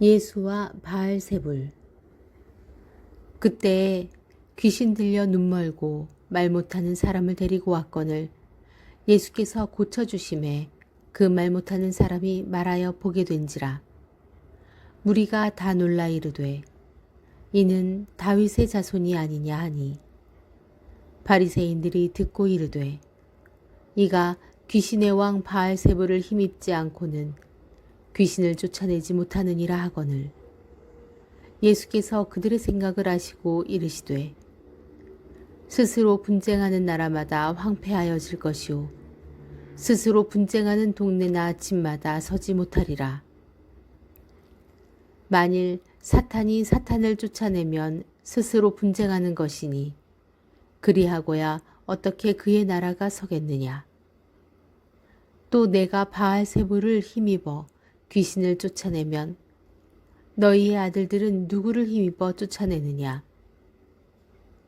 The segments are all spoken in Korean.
예수와 바알세불. 그때 귀신 들려 눈멀고 말 못하는 사람을 데리고 왔거늘 예수께서 고쳐주심에 그 말 못하는 사람이 말하여 보게 된지라. 무리가 다 놀라 이르되 이는 다윗의 자손이 아니냐 하니, 바리새인들이 듣고 이르되 이가 귀신의 왕 바알세불을 힘입지 않고는 귀신을 쫓아내지 못하느니라 하거늘, 예수께서 그들의 생각을 아시고 이르시되 스스로 분쟁하는 나라마다 황폐하여질 것이요 스스로 분쟁하는 동네나 집마다 서지 못하리라. 만일 사탄이 사탄을 쫓아내면 스스로 분쟁하는 것이니 그리하고야 어떻게 그의 나라가 서겠느냐. 또 내가 바알세불을 힘입어 귀신을 쫓아내면 너희의 아들들은 누구를 힘입어 쫓아내느냐.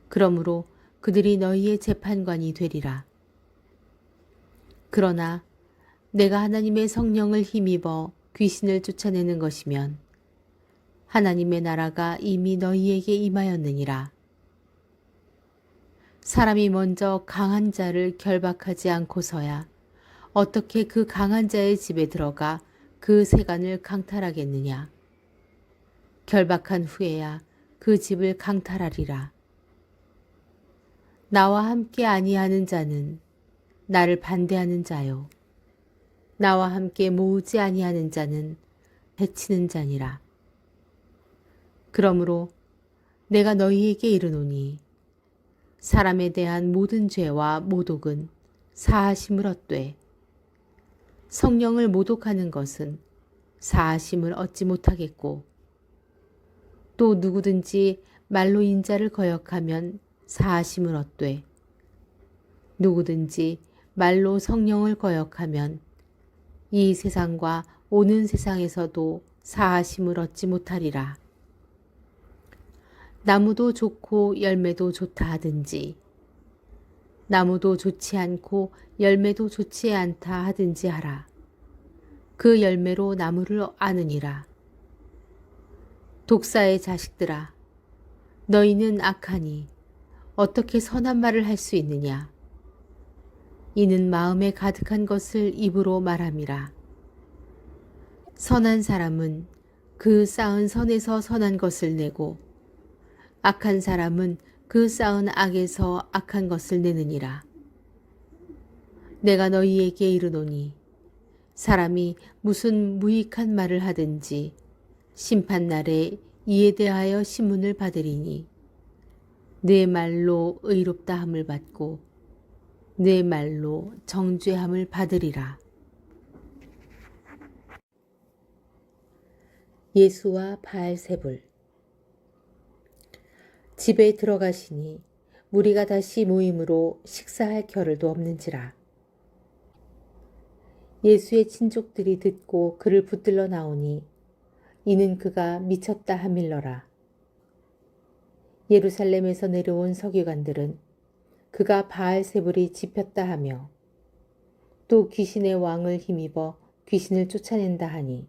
그러므로 그들이 너희의 재판관이 되리라. 그러나 내가 하나님의 성령을 힘입어 귀신을 쫓아내는 것이면 하나님의 나라가 이미 너희에게 임하였느니라. 사람이 먼저 강한 자를 결박하지 않고서야 어떻게 그 강한 자의 집에 들어가 그 세간을 강탈하겠느냐. 결박한 후에야 그 집을 강탈하리라. 나와 함께 아니하는 자는 나를 반대하는 자요 나와 함께 모으지 아니하는 자는 해치는 자니라. 그러므로 내가 너희에게 이르노니 사람에 대한 모든 죄와 모독은 사하심을 얻되 성령을 모독하는 것은 사하심을 얻지 못하겠고, 또 누구든지 말로 인자를 거역하면 사하심을 얻되 누구든지 말로 성령을 거역하면 이 세상과 오는 세상에서도 사하심을 얻지 못하리라. 나무도 좋고 열매도 좋다 하든지 나무도 좋지 않고 열매도 좋지 않다 하든지 하라. 그 열매로 나무를 아느니라. 독사의 자식들아, 너희는 악하니 어떻게 선한 말을 할 수 있느냐. 이는 마음에 가득한 것을 입으로 말함이라. 선한 사람은 그 쌓은 선에서 선한 것을 내고 악한 사람은 그 쌓은 악에서 악한 것을 내느니라. 내가 너희에게 이르노니 사람이 무슨 무익한 말을 하든지 심판날에 이에 대하여 심문을 받으리니 내 말로 의롭다 함을 받고 내 말로 정죄함을 받으리라. 예수와 바알세불. 집에 들어가시니 무리가 다시 모임으로 식사할 겨를도 없는지라. 예수의 친족들이 듣고 그를 붙들러 나오니 이는 그가 미쳤다 하밀러라. 예루살렘에서 내려온 서기관들은 그가 바알세불이 집혔다 하며 또 귀신의 왕을 힘입어 귀신을 쫓아낸다 하니,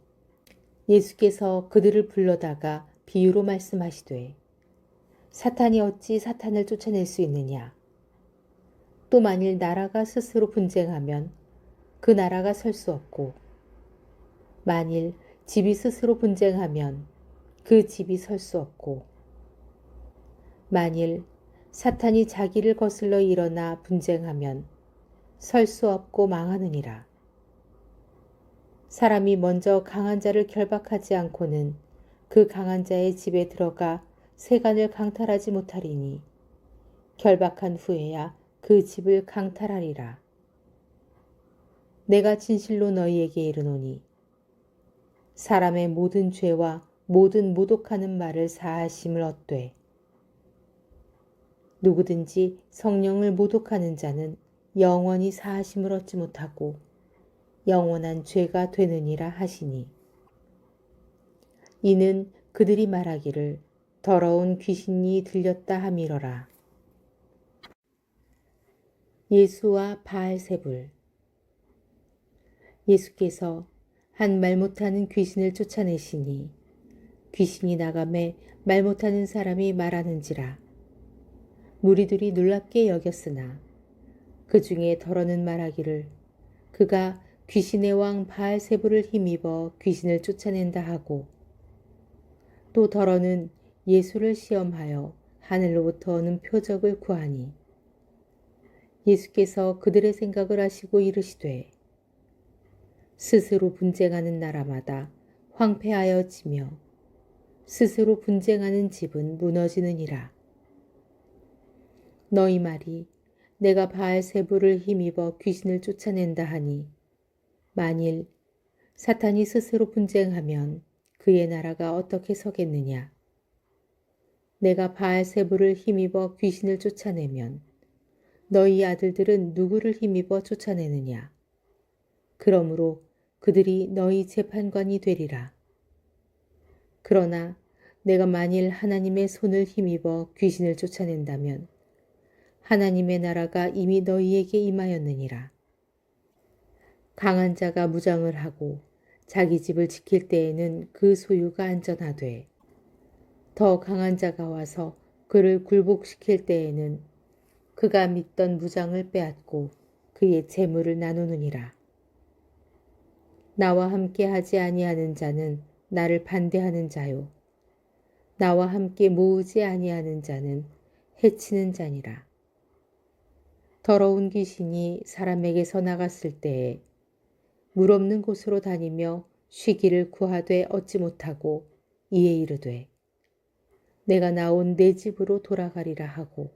예수께서 그들을 불러다가 비유로 말씀하시되 사탄이 어찌 사탄을 쫓아낼 수 있느냐. 또 만일 나라가 스스로 분쟁하면 그 나라가 설 수 없고, 만일 집이 스스로 분쟁하면 그 집이 설 수 없고, 만일 사탄이 자기를 거슬러 일어나 분쟁하면 설 수 없고 망하느니라. 사람이 먼저 강한 자를 결박하지 않고는 그 강한 자의 집에 들어가 세간을 강탈하지 못하리니 결박한 후에야 그 집을 강탈하리라. 내가 진실로 너희에게 이르노니 사람의 모든 죄와 모든 모독하는 말을 사하심을 얻되 누구든지 성령을 모독하는 자는 영원히 사하심을 얻지 못하고 영원한 죄가 되느니라 하시니, 이는 그들이 말하기를 더러운 귀신이 들렸다 하미러라. 예수와 바알세불. 예수께서 한 말 못하는 귀신을 쫓아내시니 귀신이 나가매 말 못하는 사람이 말하는지라. 무리들이 놀랍게 여겼으나 그 중에 더러는 말하기를 그가 귀신의 왕 바알세불을 힘입어 귀신을 쫓아낸다 하고, 또 더러는 예수를 시험하여 하늘로부터 오는 표적을 구하니, 예수께서 그들의 생각을 아시고 이르시되 스스로 분쟁하는 나라마다 황폐하여지며 스스로 분쟁하는 집은 무너지느니라. 너희 말이 내가 바알세불을 힘입어 귀신을 쫓아낸다 하니, 만일 사탄이 스스로 분쟁하면 그의 나라가 어떻게 서겠느냐. 내가 바알세불을 힘입어 귀신을 쫓아내면 너희 아들들은 누구를 힘입어 쫓아내느냐. 그러므로 그들이 너희 재판관이 되리라. 그러나 내가 만일 하나님의 손을 힘입어 귀신을 쫓아낸다면 하나님의 나라가 이미 너희에게 임하였느니라. 강한 자가 무장을 하고 자기 집을 지킬 때에는 그 소유가 안전하되, 더 강한 자가 와서 그를 굴복시킬 때에는 그가 믿던 무장을 빼앗고 그의 재물을 나누느니라. 나와 함께 하지 아니하는 자는 나를 반대하는 자요, 나와 함께 모으지 아니하는 자는 해치는 자니라. 더러운 귀신이 사람에게서 나갔을 때에 물 없는 곳으로 다니며 쉬기를 구하되 얻지 못하고 이에 이르되 내가 나온 내 집으로 돌아가리라 하고,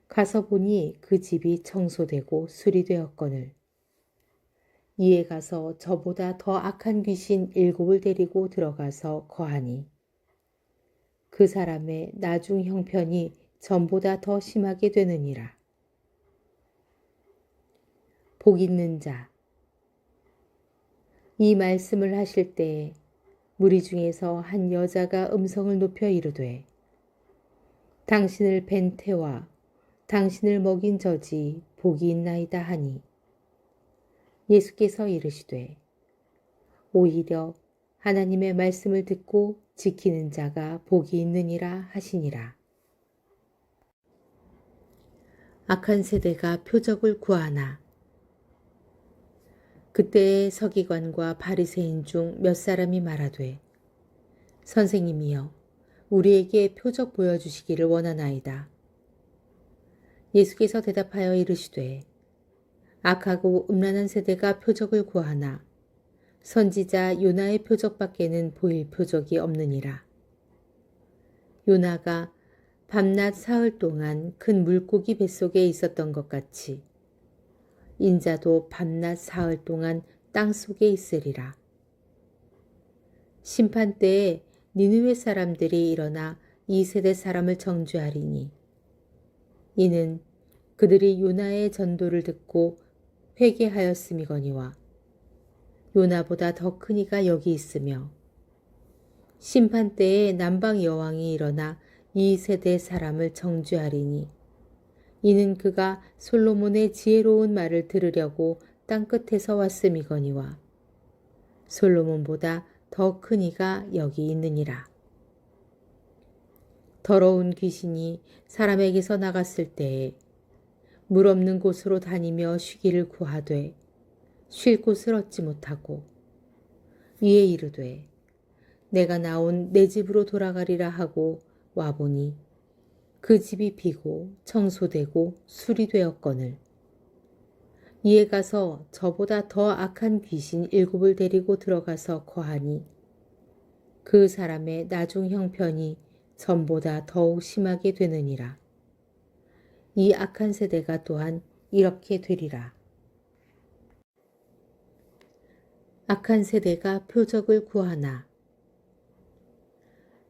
가서 보니 그 집이 청소되고 수리되었거늘, 이에 가서 저보다 더 악한 귀신 7을 데리고 들어가서 거하니, 그 사람의 나중 형편이 전보다 더 심하게 되느니라. 복 있는 자. 이 말씀을 하실 때에 무리 중에서 한 여자가 음성을 높여 이르되 당신을 뵌 태와 당신을 먹인 젖이 복이 있나이다 하니, 예수께서 이르시되 오히려 하나님의 말씀을 듣고 지키는 자가 복이 있느니라 하시니라. 악한 세대가 표적을 구하나. 그때의 서기관과 바리새인 중 몇 사람이 말하되 선생님이여, 우리에게 표적 보여주시기를 원하나이다. 예수께서 대답하여 이르시되 악하고 음란한 세대가 표적을 구하나 선지자 요나의 표적밖에는 보일 표적이 없느니라. 요나가 밤낮 사흘 동안 큰 물고기 뱃속에 있었던 것 같이 인자도 밤낮 사흘 동안 땅속에 있으리라. 심판 때에 니느웨 사람들이 일어나 이 세대 사람을 정죄하리니, 이는 그들이 요나의 전도를 듣고 회개하였음이거니와 요나보다 더 큰 이가 여기 있으며, 심판 때에 남방 여왕이 일어나 이 세대 사람을 정죄하리니, 이는 그가 솔로몬의 지혜로운 말을 들으려고 땅끝에서 왔음이거니와 솔로몬보다 더 큰 이가 여기 있느니라. 더러운 귀신이 사람에게서 나갔을 때에 물 없는 곳으로 다니며 쉬기를 구하되 쉴 곳을 얻지 못하고 이에 이르되 내가 나온 내 집으로 돌아가리라 하고 와보니 그 집이 비고 청소되고 수리되었거늘, 이에 가서 저보다 더 악한 귀신 7을 데리고 들어가서 거하니, 그 사람의 나중 형편이 전보다 더욱 심하게 되느니라. 이 악한 세대가 또한 이렇게 되리라. 악한 세대가 표적을 구하나.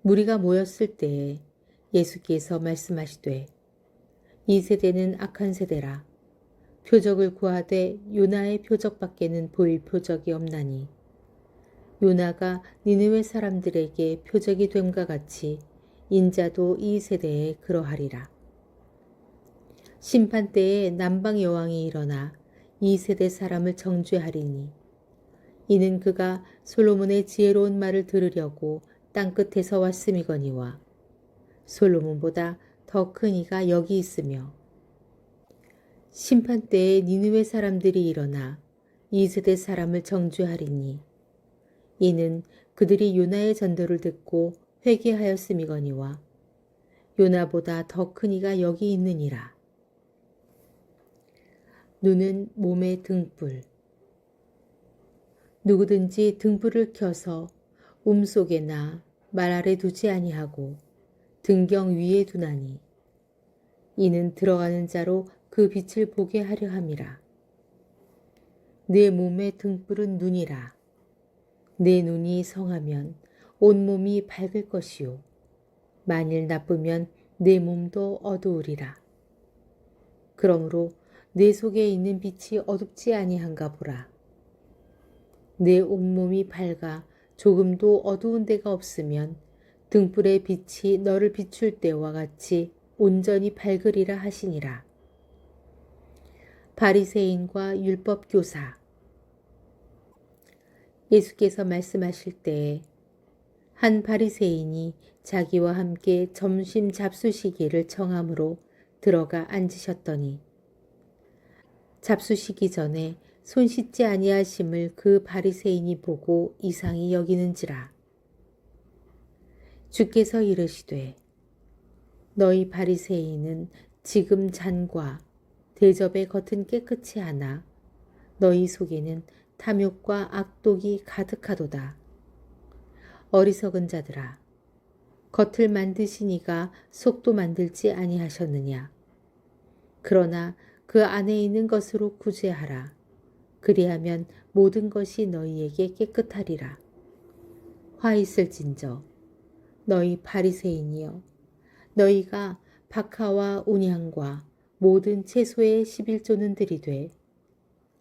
무리가 모였을 때에 예수께서 말씀하시되 이 세대는 악한 세대라. 표적을 구하되 요나의 표적밖에는 보일 표적이 없나니, 요나가 니느웨 사람들에게 표적이 됨과 같이 인자도 이 세대에 그러하리라. 심판 때에 남방 여왕이 일어나 이 세대 사람을 정죄하리니, 이는 그가 솔로몬의 지혜로운 말을 들으려고 땅끝에서 왔음이거니와 솔로몬보다 더 큰 이가 여기 있으며 심판 때에 니느웨 사람들이 일어나 이 세대 사람을 정죄하리니 이는 그들이 요나의 전도를 듣고 회개하였음이거니와 요나보다 더 큰 이가 여기 있느니라. 눈은 몸의 등불. 누구든지 등불을 켜서 속에나 말 아래 두지 아니하고 등경 위에 두나니 이는 들어가는 자로 그 빛을 보게 하려 함이라. 내 몸의 등불은 눈이라. 내 눈이 성하면 온몸이 밝을 것이요 만일 나쁘면 내 몸도 어두우리라. 그러므로 내 속에 있는 빛이 어둡지 아니한가 보라. 내 온몸이 밝아 조금도 어두운 데가 없으면 등불의 빛이 너를 비출 때와 같이 온전히 밝으리라 하시니라. 바리새인과 율법 교사. 예수께서 말씀하실 때에 한 바리새인이 자기와 함께 점심 잡수시기를 청함으로 들어가 앉으셨더니 잡수시기 전에 손 씻지 아니하심을 그 바리새인이 보고 이상히 여기는지라. 주께서 이르시되 너희 바리새인은 지금 잔과 대접의 겉은 깨끗이 하나 너희 속에는 탐욕과 악독이 가득하도다. 어리석은 자들아, 겉을 만드시니가 속도 만들지 아니하셨느냐. 그러나 그 안에 있는 것으로 구제하라. 그리하면 모든 것이 너희에게 깨끗하리라. 화 있을진저 너희 바리새인이여, 너희가 박하와 온향과 모든 채소의 11조는 들이되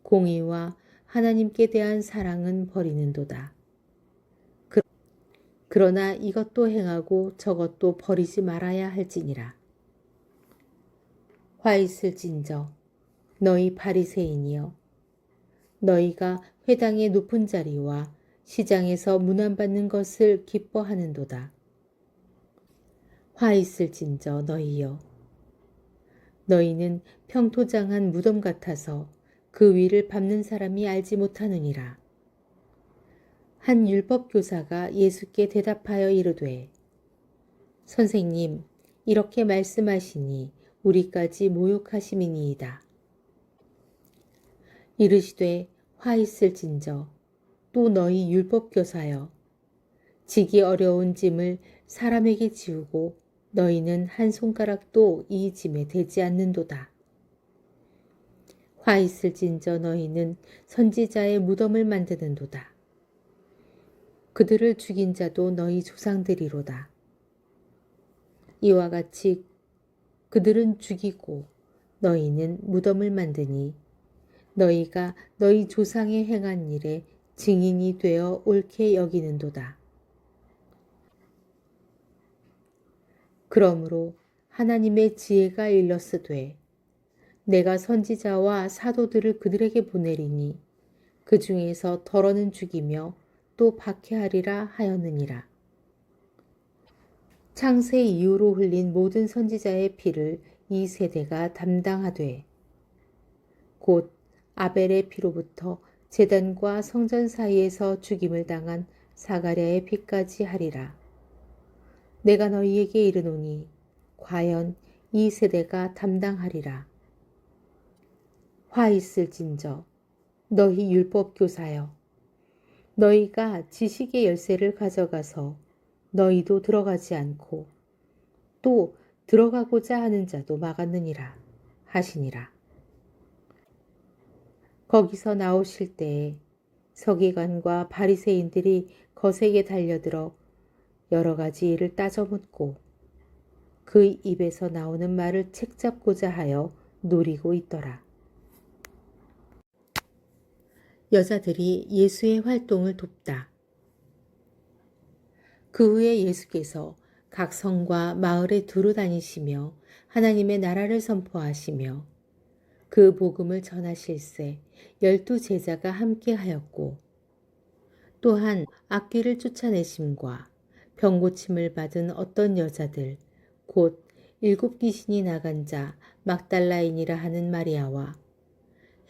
공의와 하나님께 대한 사랑은 버리는도다. 그러나 이것도 행하고 저것도 버리지 말아야 할지니라. 화 있을진저 너희 바리새인이여, 너희가 회당의 높은 자리와 시장에서 문안받는 것을 기뻐하는도다. 화 있을진저 너희여, 너희는 평토장한 무덤 같아서 그 위를 밟는 사람이 알지 못하느니라. 한 율법교사가 예수께 대답하여 이르되 선생님, 이렇게 말씀하시니 우리까지 모욕하심이니이다. 이르시되 화 있을진저 또 너희 율법교사여, 지기 어려운 짐을 사람에게 지우고 너희는 한 손가락도 이 짐에 대지 않는도다. 화 있을진저 너희는 선지자의 무덤을 만드는도다. 그들을 죽인 자도 너희 조상들이로다. 이와 같이 그들은 죽이고 너희는 무덤을 만드니 너희가 너희 조상의 행한 일에 증인이 되어 옳게 여기는도다. 그러므로 하나님의 지혜가 일렀으되 내가 선지자와 사도들을 그들에게 보내리니 그 중에서 덜어는 죽이며 또 박해하리라 하였느니라. 창세 이후로 흘린 모든 선지자의 피를 이 세대가 담당하되 곧 아벨의 피로부터 제단과 성전 사이에서 죽임을 당한 사가랴의 피까지 하리라. 내가 너희에게 이르노니 과연 이 세대가 담당하리라. 화 있을진저 너희 율법 교사여, 너희가 지식의 열쇠를 가져가서 너희도 들어가지 않고 또 들어가고자 하는 자도 막았느니라 하시니라. 거기서 나오실 때에 서기관과 바리새인들이 거세게 달려들어 여러 가지 일을 따져 묻고 그 입에서 나오는 말을 책잡고자 하여 노리고 있더라. 여자들이 예수의 활동을 돕다. 그 후에 예수께서 각 성과 마을에 두루 다니시며 하나님의 나라를 선포하시며 그 복음을 전하실세 12 제자가 함께 하였고 또한 악귀를 쫓아내심과 병고침을 받은 어떤 여자들 곧 7 귀신이 나간 자 막달라인이라 하는 마리아와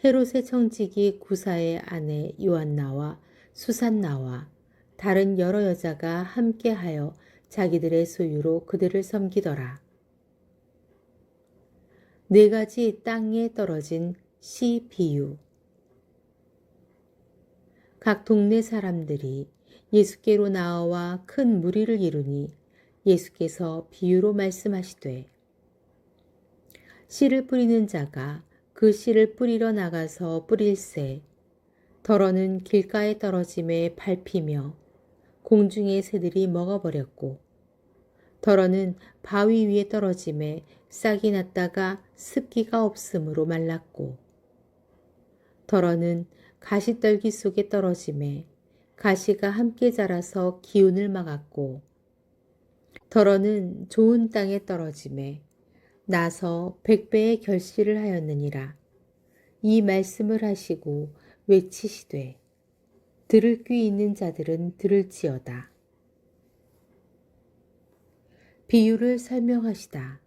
헤롯의 청지기 구사의 아내 요한나와 수산나와 다른 여러 여자가 함께하여 자기들의 소유로 그들을 섬기더라. 4가지 땅에 떨어진 씨 비유. 각 동네 사람들이 예수께로 나와 큰 무리를 이루니 예수께서 비유로 말씀하시되 씨를 뿌리는 자가 그 씨를 뿌리러 나가서 뿌릴새 덜어는 길가에 떨어짐에 밟히며 공중의 새들이 먹어버렸고 덜어는 바위 위에 떨어짐에 싹이 났다가 습기가 없으므로 말랐고 덜어는 가시떨기 속에 떨어짐에 가시가 함께 자라서 기운을 막았고 덜어는 좋은 땅에 떨어짐에 나서 100배의 결실을 하였느니라. 이 말씀을 하시고 외치시되 들을 귀 있는 자들은 들을지어다. 비유를 설명하시다.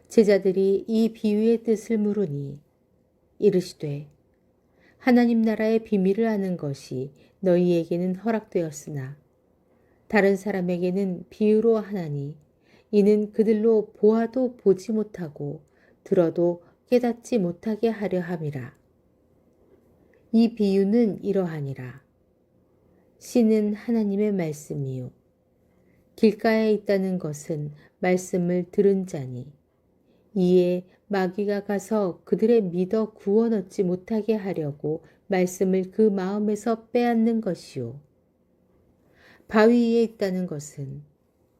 제자들이 이 비유의 뜻을 물으니 이르시되 하나님 나라의 비밀을 아는 것이 너희에게는 허락되었으나 다른 사람에게는 비유로 하나니 이는 그들로 보아도 보지 못하고 들어도 깨닫지 못하게 하려 함이라. 이 비유는 이러하니라. 씨는 하나님의 말씀이요 길가에 있다는 것은 말씀을 들은 자니 이에 마귀가 가서 그들의 믿어 구원 얻지 못하게 하려고 말씀을 그 마음에서 빼앗는 것이요 바위 위에 있다는 것은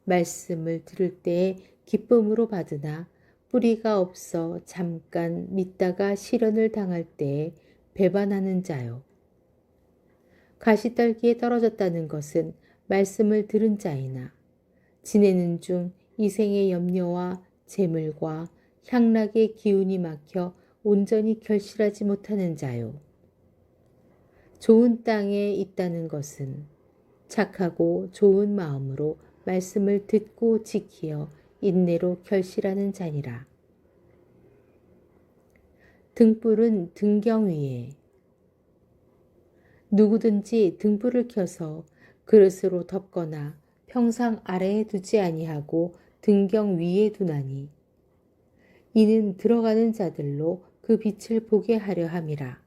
말씀을 들을 때에 기쁨으로 받으나 뿌리가 없어 잠깐 믿다가 시련을 당할 때에 배반하는 자요. 가시떨기에 떨어졌다는 것은 말씀을 들은 자이나 지내는 중 이생의 염려와 재물과 향락의 기운이 막혀 온전히 결실하지 못하는 자요. 좋은 땅에 있다는 것은 착하고 좋은 마음으로 말씀을 듣고 지키어 인내로 결실하는 자니라. 등불은 등경 위에 누구든지 등불을 켜서 그릇으로 덮거나 평상 아래에 두지 아니하고 등경 위에 두나니 이는 들어가는 자들로 그 빛을 보게 하려 함이라.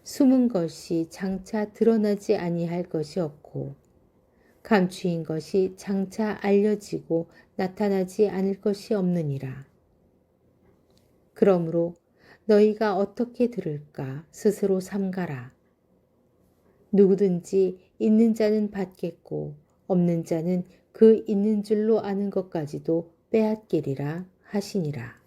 숨은 것이 장차 드러나지 아니할 것이 없고 감추인 것이 장차 알려지고 나타나지 않을 것이 없느니라. 그러므로 너희가 어떻게 들을까 스스로 삼가라. 누구든지 있는 자는 받겠고 없는 자는 그 있는 줄로 아는 것까지도 빼앗기리라 하시니라.